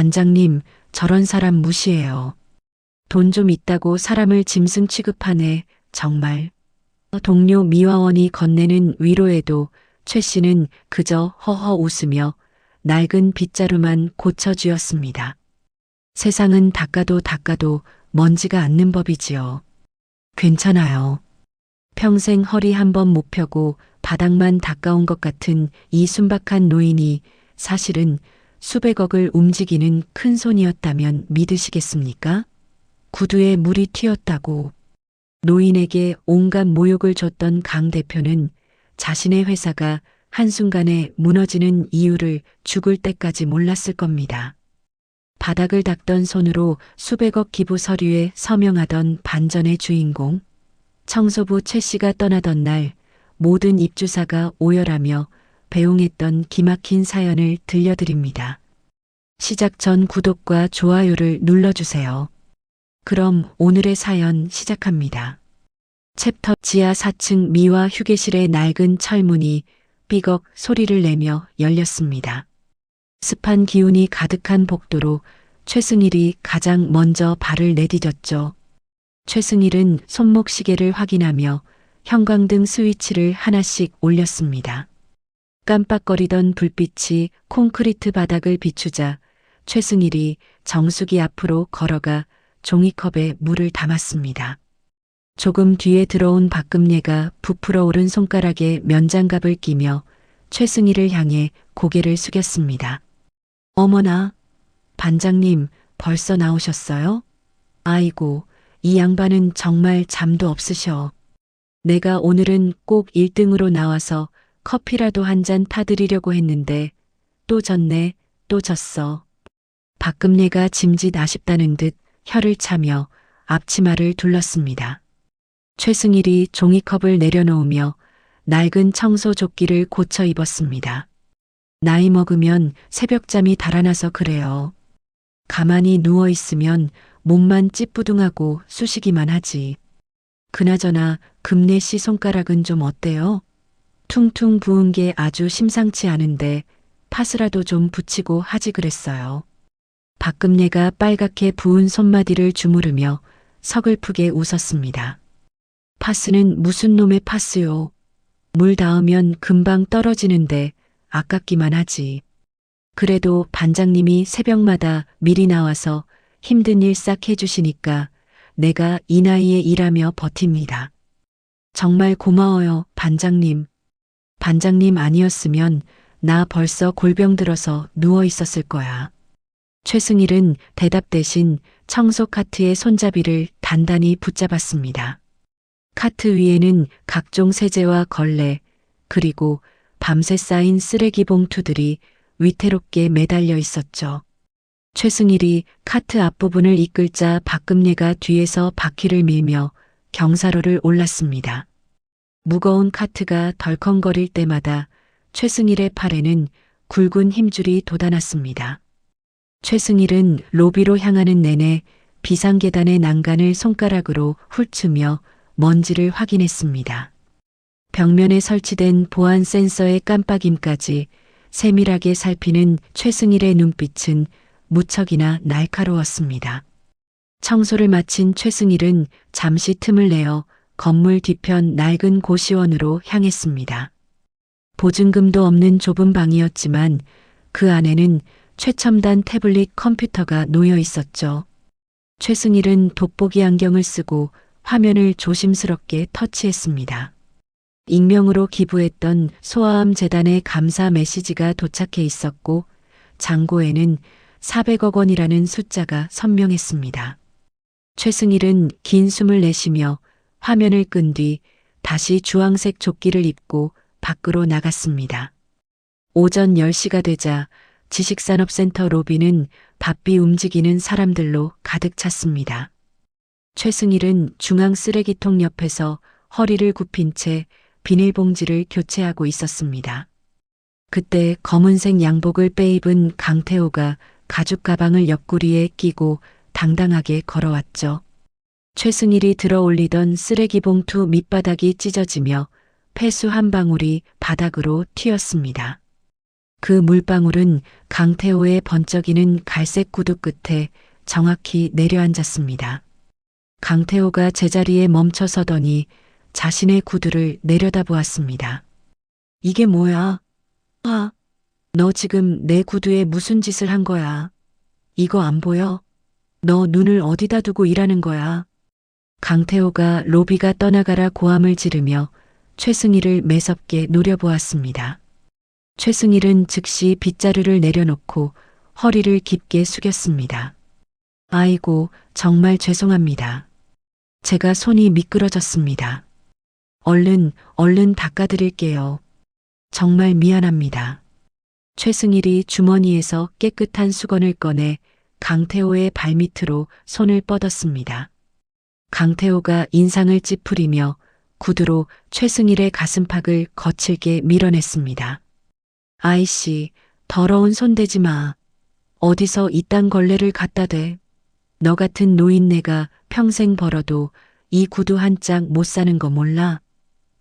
반장님, 저런 사람 무시해요. 돈 좀 있다고 사람을 짐승 취급하네, 정말. 동료 미화원이 건네는 위로에도 최 씨는 그저 허허 웃으며 낡은 빗자루만 고쳐주었습니다. 세상은 닦아도 먼지가 않는 법이지요. 괜찮아요. 평생 허리 한 번 못 펴고 바닥만 닦아온 것 같은 이 순박한 노인이 사실은 수백억을 움직이는 큰 손이었다면 믿으시겠습니까? 구두에 물이 튀었다고 노인에게 온갖 모욕을 줬던 강 대표는 자신의 회사가 한순간에 무너지는 이유를 죽을 때까지 몰랐을 겁니다. 바닥을 닦던 손으로 수백억 기부 서류에 서명하던 반전의 주인공, 청소부 최 씨가 떠나던 날 모든 입주사가 오열하며 배웅했던 기막힌 사연을 들려드립니다. 시작 전 구독과 좋아요를 눌러주세요. 그럼 오늘의 사연 시작합니다. 챕터 지하 4층 미화 휴게실의 낡은 철문이 삐걱 소리를 내며 열렸습니다. 습한 기운이 가득한 복도로 최승일이 가장 먼저 발을 내디뎠죠. 최승일은 손목 시계를 확인하며 형광등 스위치를 하나씩 올렸습니다. 깜빡거리던 불빛이 콘크리트 바닥을 비추자 최승일이 정수기 앞으로 걸어가 종이컵에 물을 담았습니다. 조금 뒤에 들어온 박금예가 부풀어 오른 손가락에 면장갑을 끼며 최승일을 향해 고개를 숙였습니다. 어머나, 반장님 벌써 나오셨어요? 아이고, 이 양반은 정말 잠도 없으셔. 내가 오늘은 꼭 1등으로 나와서 커피라도 한 잔 타드리려고 했는데 또 졌네, 또 졌어. 박금예가 짐짓 아쉽다는 듯 혀를 차며 앞치마를 둘렀습니다. 최승일이 종이컵을 내려놓으며 낡은 청소 조끼를 고쳐 입었습니다. 나이 먹으면 새벽잠이 달아나서 그래요. 가만히 누워있으면 몸만 찌뿌둥하고 쑤시기만 하지. 그나저나 금례 씨 손가락은 좀 어때요? 퉁퉁 부은 게 아주 심상치 않은데 파스라도 좀 붙이고 하지 그랬어요. 박금예가 빨갛게 부은 손마디를 주무르며 서글프게 웃었습니다. 파스는 무슨 놈의 파스요? 물 닿으면 금방 떨어지는데 아깝기만 하지. 그래도 반장님이 새벽마다 미리 나와서 힘든 일 싹 해주시니까 내가 이 나이에 일하며 버팁니다. 정말 고마워요, 반장님. 반장님 아니었으면 나 벌써 골병 들어서 누워 있었을 거야. 최승일은 대답 대신 청소 카트의 손잡이를 단단히 붙잡았습니다. 카트 위에는 각종 세제와 걸레, 그리고 밤새 쌓인 쓰레기 봉투들이 위태롭게 매달려 있었죠. 최승일이 카트 앞부분을 이끌자 박금예가 뒤에서 바퀴를 밀며 경사로를 올랐습니다. 무거운 카트가 덜컹거릴 때마다 최승일의 팔에는 굵은 힘줄이 돋아났습니다. 최승일은 로비로 향하는 내내 비상계단의 난간을 손가락으로 훑으며 먼지를 확인했습니다. 벽면에 설치된 보안 센서의 깜빡임까지 세밀하게 살피는 최승일의 눈빛은 무척이나 날카로웠습니다. 청소를 마친 최승일은 잠시 틈을 내어 건물 뒤편 낡은 고시원으로 향했습니다. 보증금도 없는 좁은 방이었지만 그 안에는 최첨단 태블릿 컴퓨터가 놓여 있었죠. 최승일은 돋보기 안경을 쓰고 화면을 조심스럽게 터치했습니다. 익명으로 기부했던 소아암 재단의 감사 메시지가 도착해 있었고 잔고에는 400억 원이라는 숫자가 선명했습니다. 최승일은 긴 숨을 내쉬며 화면을 끈 뒤 다시 주황색 조끼를 입고 밖으로 나갔습니다. 오전 10시가 되자 지식산업센터 로비는 바삐 움직이는 사람들로 가득 찼습니다. 최승일은 중앙 쓰레기통 옆에서 허리를 굽힌 채 비닐봉지를 교체하고 있었습니다. 그때 검은색 양복을 빼입은 강태호가 가죽 가방을 옆구리에 끼고 당당하게 걸어왔죠. 최승일이 들어올리던 쓰레기 봉투 밑바닥이 찢어지며 폐수 한 방울이 바닥으로 튀었습니다. 그 물방울은 강태호의 번쩍이는 갈색 구두 끝에 정확히 내려앉았습니다. 강태호가 제자리에 멈춰 서더니 자신의 구두를 내려다보았습니다. 이게 뭐야? 아, 너 지금 내 구두에 무슨 짓을 한 거야? 이거 안 보여? 너 눈을 어디다 두고 일하는 거야? 강태호가 로비가 떠나가라 고함을 지르며 최승희를 매섭게 노려보았습니다. 최승일은 즉시 빗자루를 내려놓고 허리를 깊게 숙였습니다. 아이고, 정말 죄송합니다. 제가 손이 미끄러졌습니다. 얼른 닦아드릴게요. 정말 미안합니다. 최승일이 주머니에서 깨끗한 수건을 꺼내 강태호의 발밑으로 손을 뻗었습니다. 강태호가 인상을 찌푸리며 구두로 최승일의 가슴팍을 거칠게 밀어냈습니다. 아이씨, 더러운 손 대지 마. 어디서 이딴 걸레를 갖다 대. 너 같은 노인네가 평생 벌어도 이 구두 한 짝 못 사는 거 몰라?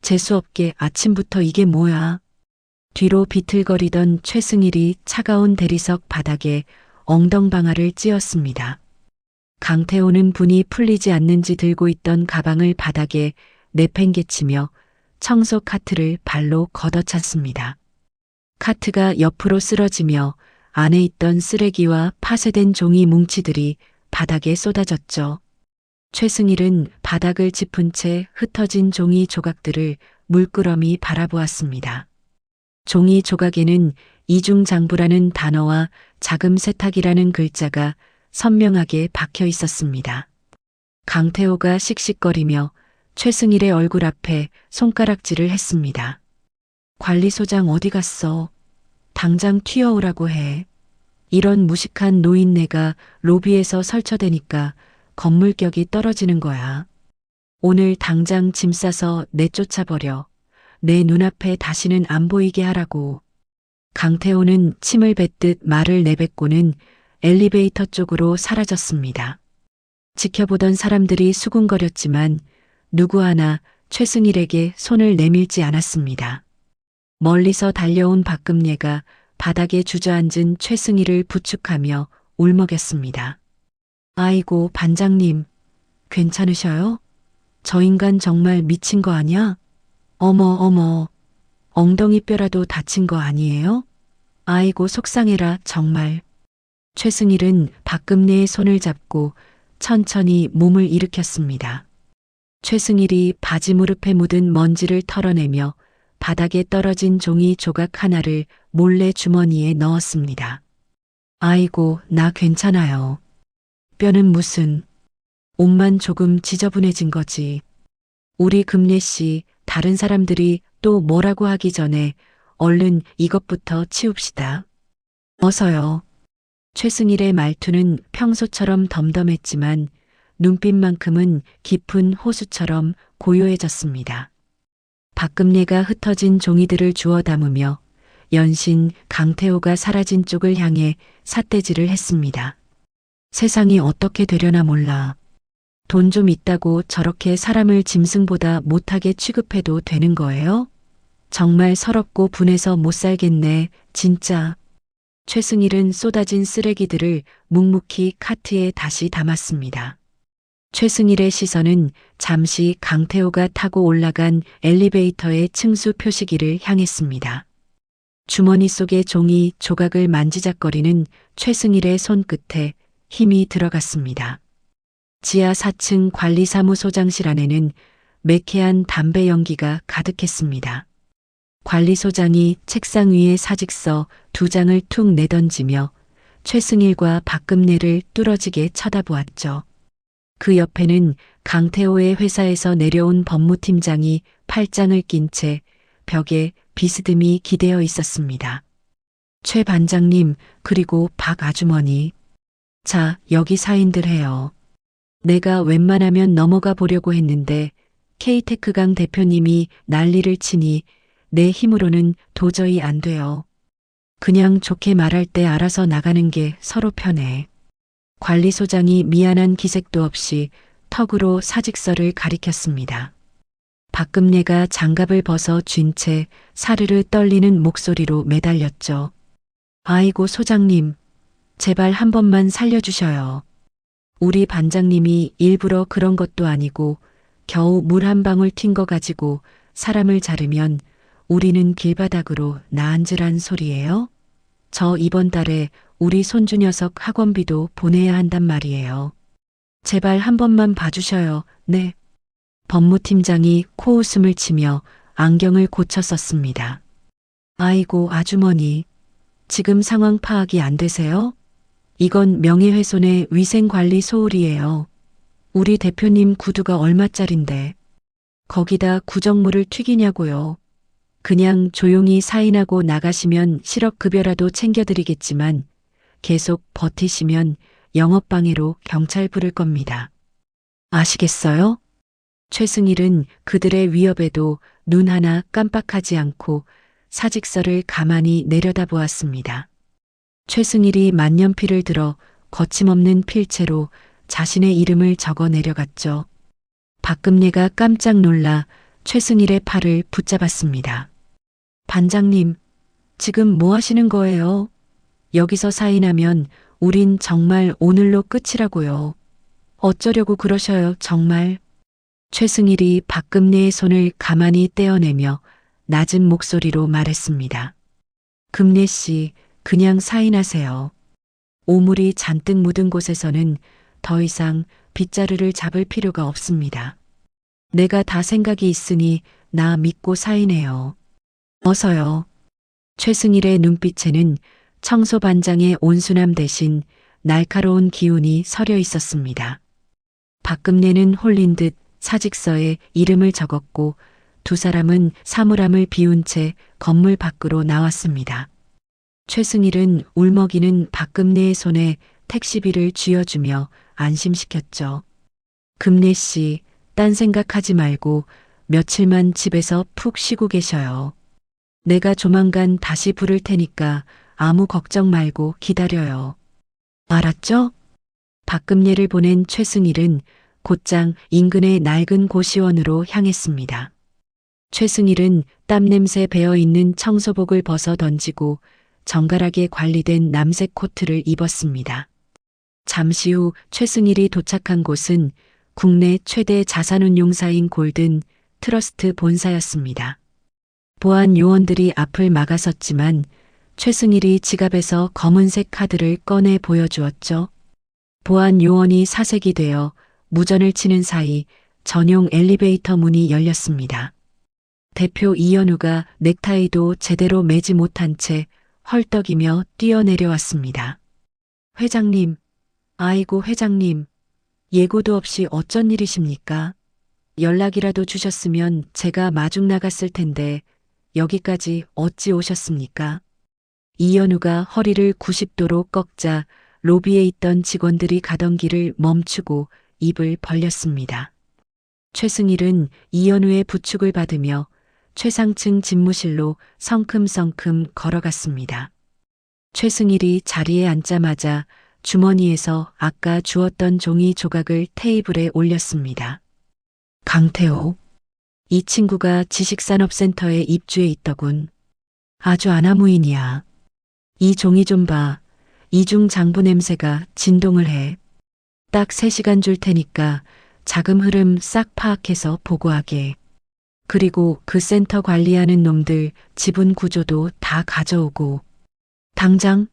재수없게 아침부터 이게 뭐야? 뒤로 비틀거리던 최승일이 차가운 대리석 바닥에 엉덩방아를 찧었습니다. 강태호는 분이 풀리지 않는지 들고 있던 가방을 바닥에 내팽개치며 청소 카트를 발로 걷어찼습니다. 카트가 옆으로 쓰러지며 안에 있던 쓰레기와 파쇄된 종이 뭉치들이 바닥에 쏟아졌죠. 최승일은 바닥을 짚은 채 흩어진 종이 조각들을 물끄러미 바라보았습니다. 종이 조각에는 이중장부라는 단어와 자금 세탁이라는 글자가 선명하게 박혀 있었습니다. 강태호가 씩씩거리며 최승일의 얼굴 앞에 손가락질을 했습니다. 관리소장 어디 갔어? 당장 튀어오라고 해. 이런 무식한 노인네가 로비에서 설쳐대니까 건물격이 떨어지는 거야. 오늘 당장 짐 싸서 내쫓아버려. 내 눈앞에 다시는 안 보이게 하라고. 강태호는 침을 뱉듯 말을 내뱉고는 엘리베이터 쪽으로 사라졌습니다. 지켜보던 사람들이 수군거렸지만 누구 하나 최승일에게 손을 내밀지 않았습니다. 멀리서 달려온 박금예가 바닥에 주저앉은 최승일을 부축하며 울먹였습니다. 아이고, 반장님, 괜찮으셔요? 저 인간 정말 미친 거 아니야? 어머, 엉덩이 뼈라도 다친 거 아니에요? 아이고, 속상해라, 정말. 최승일은 박금예의 손을 잡고 천천히 몸을 일으켰습니다. 최승일이 바지 무릎에 묻은 먼지를 털어내며 바닥에 떨어진 종이 조각 하나를 몰래 주머니에 넣었습니다. 아이고, 나 괜찮아요. 뼈는 무슨, 옷만 조금 지저분해진 거지. 우리 금례 씨, 다른 사람들이 또 뭐라고 하기 전에 얼른 이것부터 치웁시다. 어서요. 최승일의 말투는 평소처럼 덤덤했지만 눈빛만큼은 깊은 호수처럼 고요해졌습니다. 박금예가 흩어진 종이들을 주워 담으며 연신 강태호가 사라진 쪽을 향해 삿대질을 했습니다. 세상이 어떻게 되려나 몰라. 돈 좀 있다고 저렇게 사람을 짐승보다 못하게 취급해도 되는 거예요? 정말 서럽고 분해서 못 살겠네, 진짜. 최승일은 쏟아진 쓰레기들을 묵묵히 카트에 다시 담았습니다. 최승일의 시선은 잠시 강태호가 타고 올라간 엘리베이터의 층수 표시기를 향했습니다. 주머니 속의 종이 조각을 만지작거리는 최승일의 손끝에 힘이 들어갔습니다. 지하 4층 관리사무소장실 안에는 매캐한 담배 연기가 가득했습니다. 관리소장이 책상 위에 사직서 2장을 툭 내던지며 최승일과 박금예를 뚫어지게 쳐다보았죠. 그 옆에는 강태호의 회사에서 내려온 법무팀장이 팔짱을 낀 채 벽에 비스듬히 기대어 있었습니다. 최 반장님, 그리고 박 아주머니. 자, 여기 사인들 해요. 내가 웬만하면 넘어가 보려고 했는데 K테크강 대표님이 난리를 치니 내 힘으로는 도저히 안 돼요. 그냥 좋게 말할 때 알아서 나가는 게 서로 편해. 관리소장이 미안한 기색도 없이 턱으로 사직서를 가리켰습니다. 박금예가 장갑을 벗어 쥔 채 사르르 떨리는 목소리로 매달렸죠. 아이고, 소장님, 제발 한 번만 살려주셔요. 우리 반장님이 일부러 그런 것도 아니고 겨우 물 한 방울 튄 거 가지고 사람을 자르면 우리는 길바닥으로 나앉으란 소리예요? 저 이번 달에 우리 손주 녀석 학원비도 보내야 한단 말이에요. 제발 한 번만 봐주셔요. 네. 법무팀장이 코웃음을 치며 안경을 고쳐 썼습니다. 아이고, 아주머니. 지금 상황 파악이 안 되세요? 이건 명예훼손의 위생관리 소홀이에요. 우리 대표님 구두가 얼마짜린데 거기다 구정물을 튀기냐고요. 그냥 조용히 사인하고 나가시면 실업급여라도 챙겨드리겠지만 계속 버티시면 영업방해로 경찰 부를 겁니다. 아시겠어요? 최승일은 그들의 위협에도 눈 하나 깜빡하지 않고 사직서를 가만히 내려다보았습니다. 최승일이 만년필을 들어 거침없는 필체로 자신의 이름을 적어 내려갔죠. 박금례가 깜짝 놀라 최승일의 팔을 붙잡았습니다. 반장님, 지금 뭐 하시는 거예요? 여기서 사인하면 우린 정말 오늘로 끝이라고요. 어쩌려고 그러셔요, 정말. 최승일이 박금례의 손을 가만히 떼어내며 낮은 목소리로 말했습니다. 금례 씨, 그냥 사인하세요. 오물이 잔뜩 묻은 곳에서는 더 이상 빗자루를 잡을 필요가 없습니다. 내가 다 생각이 있으니 나 믿고 사인해요. 어서요. 최승일의 눈빛에는 청소반장의 온순함 대신 날카로운 기운이 서려 있었습니다. 박금례는 홀린 듯 사직서에 이름을 적었고 두 사람은 사물함을 비운 채 건물 밖으로 나왔습니다. 최승일은 울먹이는 박금례의 손에 택시비를 쥐어주며 안심시켰죠. 금례 씨, 딴 생각하지 말고 며칠만 집에서 푹 쉬고 계셔요. 내가 조만간 다시 부를 테니까 아무 걱정 말고 기다려요. 알았죠? 박금례를 보낸 최승일은 곧장 인근의 낡은 고시원으로 향했습니다. 최승일은 땀냄새 배어있는 청소복을 벗어 던지고 정갈하게 관리된 남색 코트를 입었습니다. 잠시 후 최승일이 도착한 곳은 국내 최대 자산운용사인 골든 트러스트 본사였습니다. 보안 요원들이 앞을 막아섰지만 최승일이 지갑에서 검은색 카드를 꺼내 보여주었죠. 보안 요원이 사색이 되어 무전을 치는 사이 전용 엘리베이터 문이 열렸습니다. 대표 이현우가 넥타이도 제대로 매지 못한 채 헐떡이며 뛰어내려왔습니다. 회장님, 아이고 회장님, 예고도 없이 어쩐 일이십니까? 연락이라도 주셨으면 제가 마중 나갔을 텐데 여기까지 어찌 오셨습니까? 이현우가 허리를 90도로 꺾자 로비에 있던 직원들이 가던 길을 멈추고 입을 벌렸습니다. 최승일은 이현우의 부축을 받으며 최상층 집무실로 성큼성큼 걸어갔습니다. 최승일이 자리에 앉자마자 주머니에서 아까 주었던 종이 조각을 테이블에 올렸습니다. 강태호, 이 친구가 지식산업센터에 입주해 있더군. 아주 아나무인이야. 이 종이 좀 봐. 이중 장부 냄새가 진동을 해. 딱 3시간 줄 테니까 자금 흐름 싹 파악해서 보고하게. 그리고 그 센터 관리하는 놈들 지분 구조도 다 가져오고. 당장.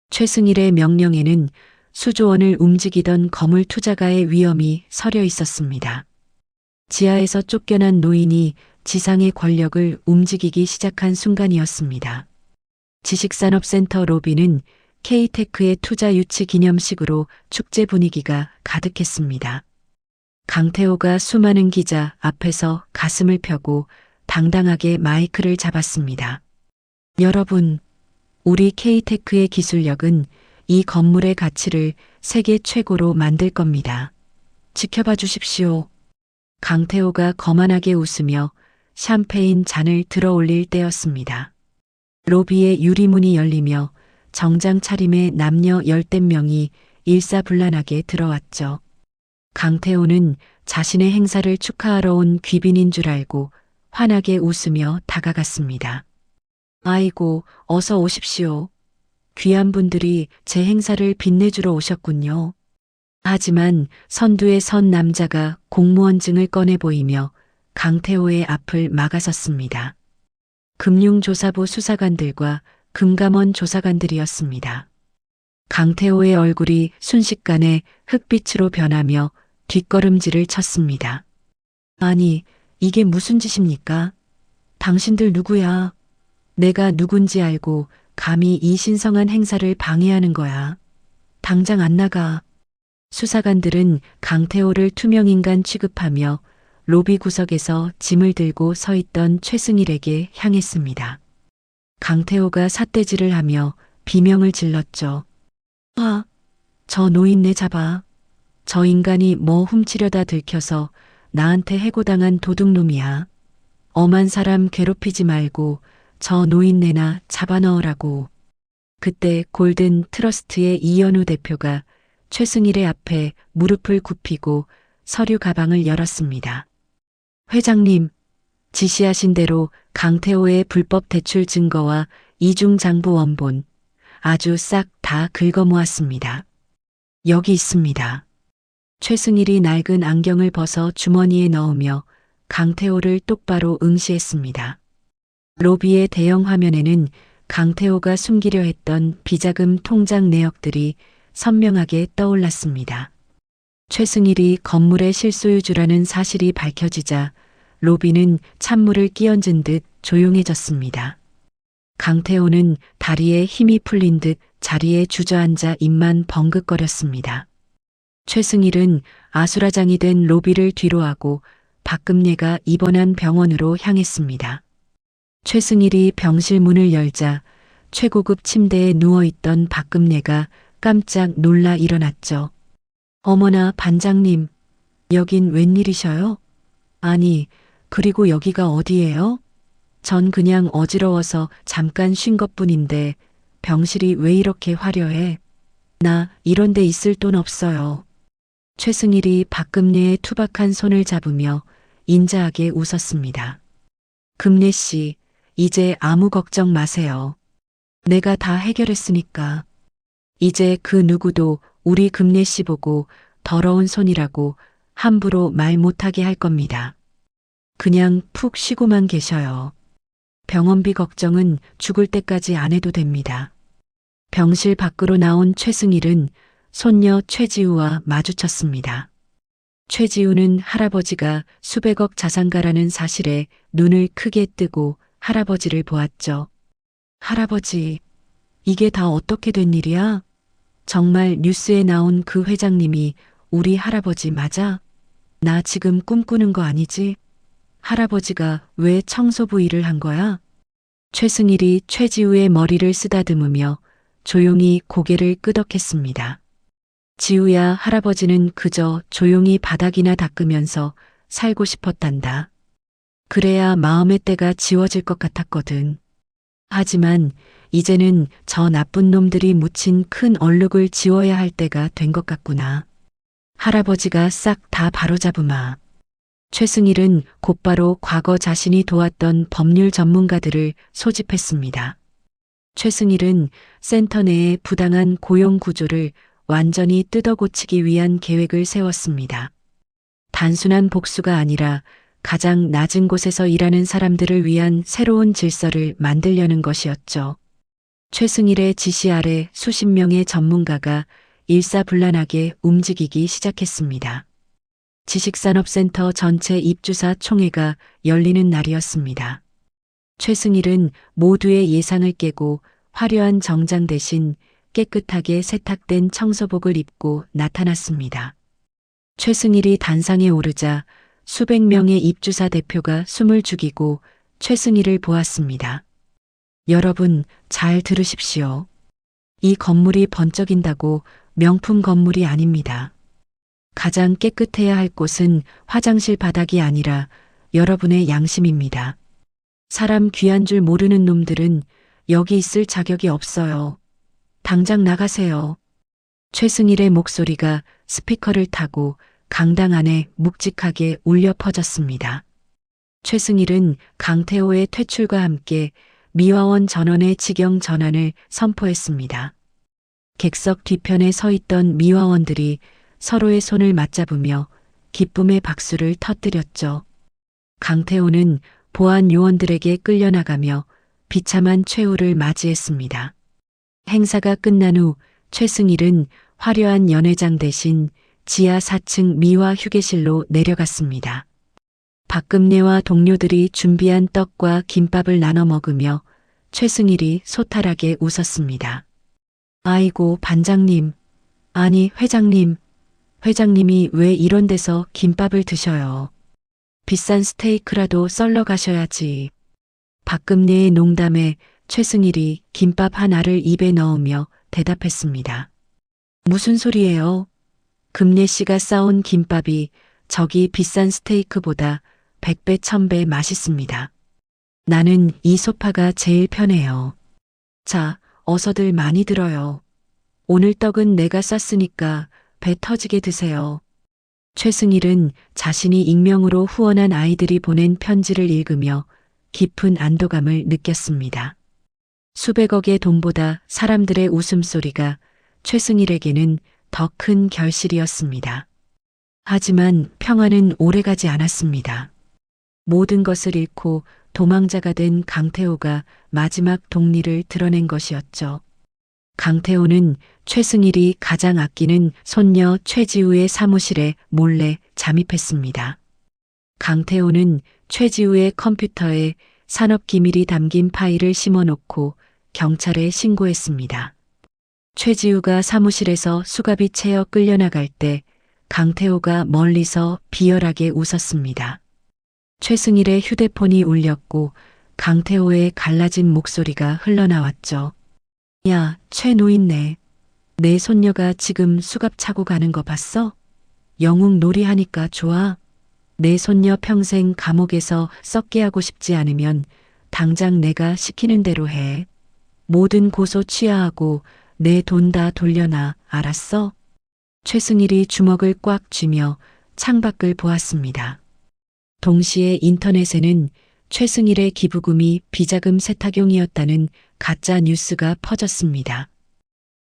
최승일의 명령에는 수조 원을 움직이던 거물 투자가의 위험이 서려 있었습니다. 지하에서 쫓겨난 노인이 지상의 권력을 움직이기 시작한 순간이었습니다. 지식산업센터 로비는 K테크의 투자 유치 기념식으로 축제 분위기가 가득했습니다. 강태호가 수많은 기자 앞에서 가슴을 펴고 당당하게 마이크를 잡았습니다. 여러분, 우리 K테크의 기술력은 이 건물의 가치를 세계 최고로 만들 겁니다. 지켜봐 주십시오. 강태호가 거만하게 웃으며 샴페인 잔을 들어 올릴 때였습니다. 로비의 유리문이 열리며 정장 차림의 남녀 열댓 명이 일사불란하게 들어왔죠. 강태호는 자신의 행사를 축하하러 온 귀빈인 줄 알고 환하게 웃으며 다가갔습니다. 아이고, 어서 오십시오. 귀한 분들이 제 행사를 빛내주러 오셨군요. 하지만 선두에 선 남자가 공무원증을 꺼내 보이며 강태호의 앞을 막아섰습니다. 금융조사부 수사관들과 금감원 조사관들이었습니다. 강태호의 얼굴이 순식간에 흑빛으로 변하며 뒷걸음질을 쳤습니다. 아니, 이게 무슨 짓입니까? 당신들 누구야? 내가 누군지 알고 감히 이 신성한 행사를 방해하는 거야. 당장 안 나가. 수사관들은 강태호를 투명인간 취급하며 로비 구석에서 짐을 들고 서 있던 최승일에게 향했습니다. 강태호가 삿대질을 하며 비명을 질렀죠. 아, 저 노인네 잡아. 저 인간이 뭐 훔치려다 들켜서 나한테 해고당한 도둑놈이야. 엄한 사람 괴롭히지 말고 저 노인네나 잡아넣으라고. 그때 골든 트러스트의 이현우 대표가 최승일의 앞에 무릎을 굽히고 서류 가방을 열었습니다. 회장님, 지시하신 대로 강태호의 불법 대출 증거와 이중장부 원본 아주 싹 다 긁어 모았습니다. 여기 있습니다. 최승일이 낡은 안경을 벗어 주머니에 넣으며 강태호를 똑바로 응시했습니다. 로비의 대형 화면에는 강태호가 숨기려 했던 비자금 통장 내역들이 선명하게 떠올랐습니다. 최승일이 건물의 실소유주라는 사실이 밝혀지자 로비는 찬물을 끼얹은 듯 조용해졌습니다. 강태호는 다리에 힘이 풀린 듯 자리에 주저앉아 입만 벙긋거렸습니다. 최승일은 아수라장이 된 로비를 뒤로하고 박금례가 입원한 병원으로 향했습니다. 최승일이 병실 문을 열자 최고급 침대에 누워있던 박금례가 깜짝 놀라 일어났죠. 어머나 반장님, 여긴 웬일이셔요? 아니, 그리고 여기가 어디예요? 전 그냥 어지러워서 잠깐 쉰 것뿐인데 병실이 왜 이렇게 화려해? 나 이런 데 있을 돈 없어요. 최승일이 박금례의 투박한 손을 잡으며 인자하게 웃었습니다. 금례 씨, 이제 아무 걱정 마세요. 내가 다 해결했으니까. 이제 그 누구도 우리 금례 씨 보고 더러운 손이라고 함부로 말 못하게 할 겁니다. 그냥 푹 쉬고만 계셔요. 병원비 걱정은 죽을 때까지 안 해도 됩니다. 병실 밖으로 나온 최승일은 손녀 최지우와 마주쳤습니다. 최지우는 할아버지가 수백억 자산가라는 사실에 눈을 크게 뜨고 할아버지를 보았죠. 할아버지, 이게 다 어떻게 된 일이야? 정말 뉴스에 나온 그 회장님이 우리 할아버지 맞아? 나 지금 꿈꾸는 거 아니지? 할아버지가 왜 청소부 일을 한 거야? 최승일이 최지우의 머리를 쓰다듬으며 조용히 고개를 끄덕했습니다. 지우야, 할아버지는 그저 조용히 바닥이나 닦으면서 살고 싶었단다. 그래야 마음의 때가 지워질 것 같았거든. 하지만 이제는 저 나쁜 놈들이 묻힌 큰 얼룩을 지워야 할 때가 된 것 같구나. 할아버지가 싹 다 바로잡으마. 최승일은 곧바로 과거 자신이 도왔던 법률 전문가들을 소집했습니다. 최승일은 센터 내의 부당한 고용 구조를 완전히 뜯어고치기 위한 계획을 세웠습니다. 단순한 복수가 아니라 가장 낮은 곳에서 일하는 사람들을 위한 새로운 질서를 만들려는 것이었죠. 최승일의 지시 아래 수십 명의 전문가가 일사불란하게 움직이기 시작했습니다. 지식산업센터 전체 입주사 총회가 열리는 날이었습니다. 최승일은 모두의 예상을 깨고 화려한 정장 대신 깨끗하게 세탁된 청소복을 입고 나타났습니다. 최승일이 단상에 오르자 수백 명의 입주사 대표가 숨을 죽이고 최승일을 보았습니다. 여러분, 잘 들으십시오. 이 건물이 번쩍인다고 명품 건물이 아닙니다. 가장 깨끗해야 할 곳은 화장실 바닥이 아니라 여러분의 양심입니다. 사람 귀한 줄 모르는 놈들은 여기 있을 자격이 없어요. 당장 나가세요. 최승일의 목소리가 스피커를 타고 강당 안에 묵직하게 울려 퍼졌습니다. 최승일은 강태호의 퇴출과 함께 미화원 전원의 직영 전환을 선포했습니다. 객석 뒤편에 서 있던 미화원들이 서로의 손을 맞잡으며 기쁨의 박수를 터뜨렸죠. 강태호는 보안 요원들에게 끌려나가며 비참한 최후를 맞이했습니다. 행사가 끝난 후 최승일은 화려한 연회장 대신 지하 4층 미화 휴게실로 내려갔습니다. 박금례와 동료들이 준비한 떡과 김밥을 나눠 먹으며 최승일이 소탈하게 웃었습니다. 아이고 반장님, 아니 회장님, 회장님이 왜 이런 데서 김밥을 드셔요. 비싼 스테이크라도 썰러 가셔야지. 박금례의 농담에 최승일이 김밥 하나를 입에 넣으며 대답했습니다. 무슨 소리예요? 금례 씨가 싸온 김밥이 저기 비싼 스테이크보다 100배 1000배 맛있습니다. 나는 이 소파가 제일 편해요. 자, 어서들 많이 들어요. 오늘 떡은 내가 쌌으니까 배 터지게 드세요. 최승일은 자신이 익명으로 후원한 아이들이 보낸 편지를 읽으며 깊은 안도감을 느꼈습니다. 수백억의 돈보다 사람들의 웃음소리가 최승일에게는 더 큰 결실이었습니다. 하지만 평화는 오래가지 않았습니다. 모든 것을 잃고 도망자가 된 강태호가 마지막 독리를 드러낸 것이었죠. 강태호는 최승일이 가장 아끼는 손녀 최지우의 사무실에 몰래 잠입했습니다. 강태호는 최지우의 컴퓨터에 산업기밀이 담긴 파일을 심어놓고 경찰에 신고했습니다. 최지우가 사무실에서 수갑이 채어 끌려나갈 때 강태호가 멀리서 비열하게 웃었습니다. 최승일의 휴대폰이 울렸고 강태호의 갈라진 목소리가 흘러나왔죠. 야, 최 노인네. 내 손녀가 지금 수갑 차고 가는 거 봤어? 영웅 놀이 하니까 좋아. 내 손녀 평생 감옥에서 썩게 하고 싶지 않으면 당장 내가 시키는 대로 해. 모든 고소 취하하고 내 돈 다 돌려놔. 알았어? 최승일이 주먹을 꽉 쥐며 창밖을 보았습니다. 동시에 인터넷에는 최승일의 기부금이 비자금 세탁용이었다는 가짜 뉴스가 퍼졌습니다.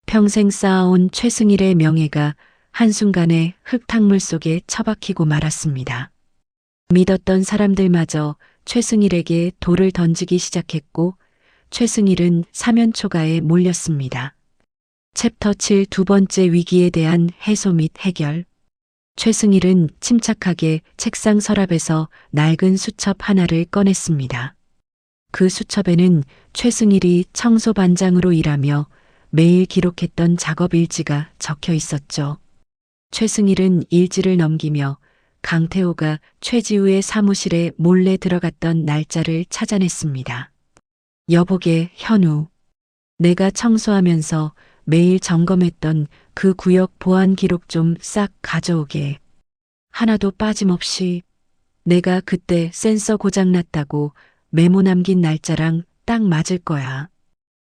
평생 쌓아온 최승일의 명예가 한순간에 흙탕물 속에 처박히고 말았습니다. 믿었던 사람들마저 최승일에게 돌을 던지기 시작했고 최승일은 사면초가에 몰렸습니다. 챕터 7 두 번째 위기에 대한 해소 및 해결. 최승일은 침착하게 책상 서랍에서 낡은 수첩 하나를 꺼냈습니다. 그 수첩에는 최승일이 청소반장으로 일하며 매일 기록했던 작업 일지가 적혀 있었죠. 최승일은 일지를 넘기며 강태호가 최지우의 사무실에 몰래 들어갔던 날짜를 찾아냈습니다. 여보게 현우. 내가 청소하면서 매일 점검했던 그 구역 보안 기록 좀 싹 가져오게. 하나도 빠짐없이. 내가 그때 센서 고장났다고 메모 남긴 날짜랑 딱 맞을 거야.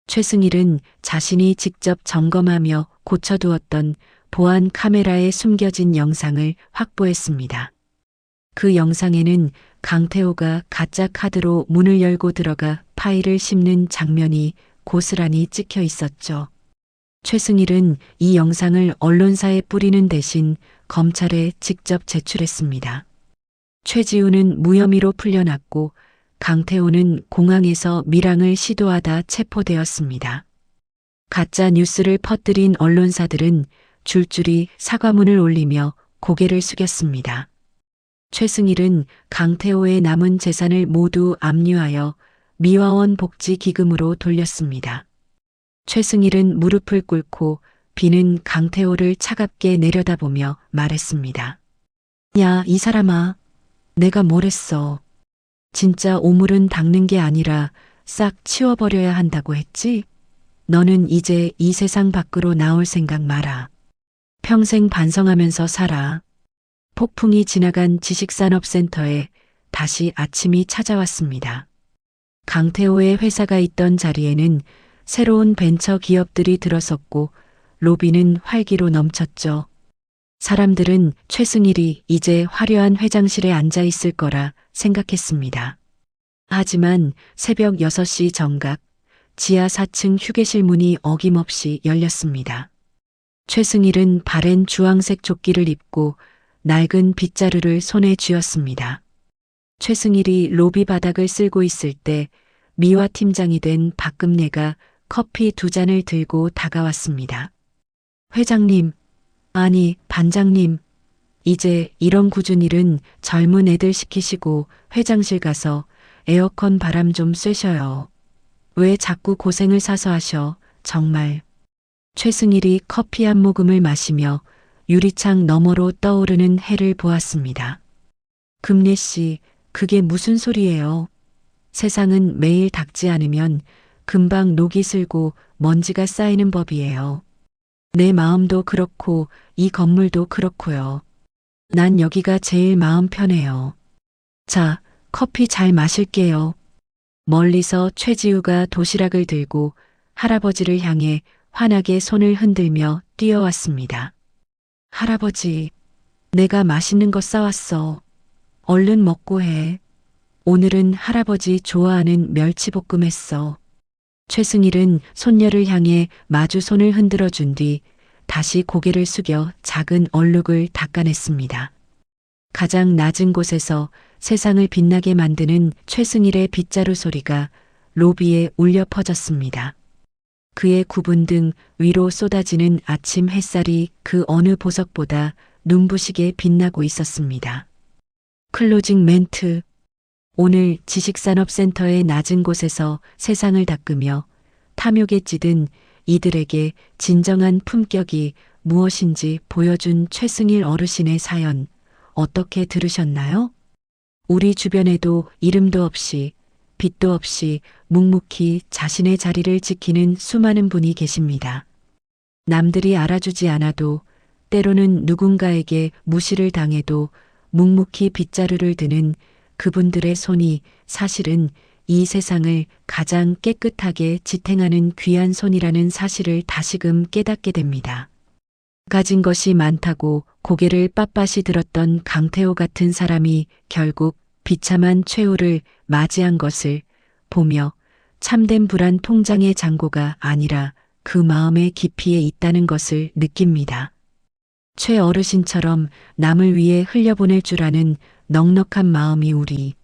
최승일은 자신이 직접 점검하며 고쳐두었던 보안 카메라에 숨겨진 영상을 확보했습니다. 그 영상에는 강태호가 가짜 카드로 문을 열고 들어가 파일을 씹는 장면이 고스란히 찍혀 있었죠. 최승일은 이 영상을 언론사에 뿌리는 대신 검찰에 직접 제출했습니다. 최지우는 무혐의로 풀려났고 강태호는 공항에서 밀항을 시도하다 체포되었습니다. 가짜 뉴스를 퍼뜨린 언론사들은 줄줄이 사과문을 올리며 고개를 숙였습니다. 최승일은 강태호의 남은 재산을 모두 압류하여 미화원 복지기금으로 돌렸습니다. 최승일은 무릎을 꿇고 비는 강태호를 차갑게 내려다보며 말했습니다. 야, 이 사람아. 내가 뭘 했어. 진짜 오물은 닦는 게 아니라 싹 치워버려야 한다고 했지? 너는 이제 이 세상 밖으로 나올 생각 마라. 평생 반성하면서 살아. 폭풍이 지나간 지식산업센터에 다시 아침이 찾아왔습니다. 강태호의 회사가 있던 자리에는 새로운 벤처 기업들이 들어섰고 로비는 활기로 넘쳤죠. 사람들은 최승일이 이제 화려한 회장실에 앉아 있을 거라 생각했습니다. 하지만 새벽 6시 정각 지하 4층 휴게실 문이 어김없이 열렸습니다. 최승일은 바랜 주황색 조끼를 입고 낡은 빗자루를 손에 쥐었습니다. 최승일이 로비 바닥을 쓸고 있을 때 미화 팀장이 된 박금래가 커피 2잔을 들고 다가왔습니다. 회장님, 아니 반장님, 이제 이런 굳은 일은 젊은 애들 시키시고 회장실 가서 에어컨 바람 좀 쐬셔요. 왜 자꾸 고생을 사서 하셔, 정말. 최승일이 커피 한 모금을 마시며 유리창 너머로 떠오르는 해를 보았습니다. 금례 씨, 그게 무슨 소리예요? 세상은 매일 닦지 않으면 금방 녹이 슬고 먼지가 쌓이는 법이에요. 내 마음도 그렇고 이 건물도 그렇고요. 난 여기가 제일 마음 편해요. 자, 커피 잘 마실게요. 멀리서 최지우가 도시락을 들고 할아버지를 향해 환하게 손을 흔들며 뛰어왔습니다. 할아버지, 내가 맛있는 거 싸왔어. 얼른 먹고 해. 오늘은 할아버지 좋아하는 멸치볶음 했어. 최승일은 손녀를 향해 마주 손을 흔들어 준 뒤 다시 고개를 숙여 작은 얼룩을 닦아냈습니다. 가장 낮은 곳에서 세상을 빛나게 만드는 최승일의 빗자루 소리가 로비에 울려 퍼졌습니다. 그의 구분 등 위로 쏟아지는 아침 햇살이 그 어느 보석보다 눈부시게 빛나고 있었습니다. 클로징 멘트. 오늘 지식산업센터의 낮은 곳에서 세상을 닦으며 탐욕에 찌든 이들에게 진정한 품격이 무엇인지 보여준 최승일 어르신의 사연 어떻게 들으셨나요? 우리 주변에도 이름도 없이 빛도 없이 묵묵히 자신의 자리를 지키는 수많은 분이 계십니다. 남들이 알아주지 않아도 때로는 누군가에게 무시를 당해도 묵묵히 빗자루를 드는 그분들의 손이 사실은 이 세상을 가장 깨끗하게 지탱하는 귀한 손이라는 사실을 다시금 깨닫게 됩니다. 가진 것이 많다고 고개를 빳빳이 들었던 강태호 같은 사람이 결국 비참한 최후를 맞이한 것을 보며 참된 불안 통장의 잔고가 아니라 그 마음의 깊이에 있다는 것을 느낍니다. 최 어르신처럼 남을 위해 흘려보낼 줄 아는 넉넉한 마음이 우리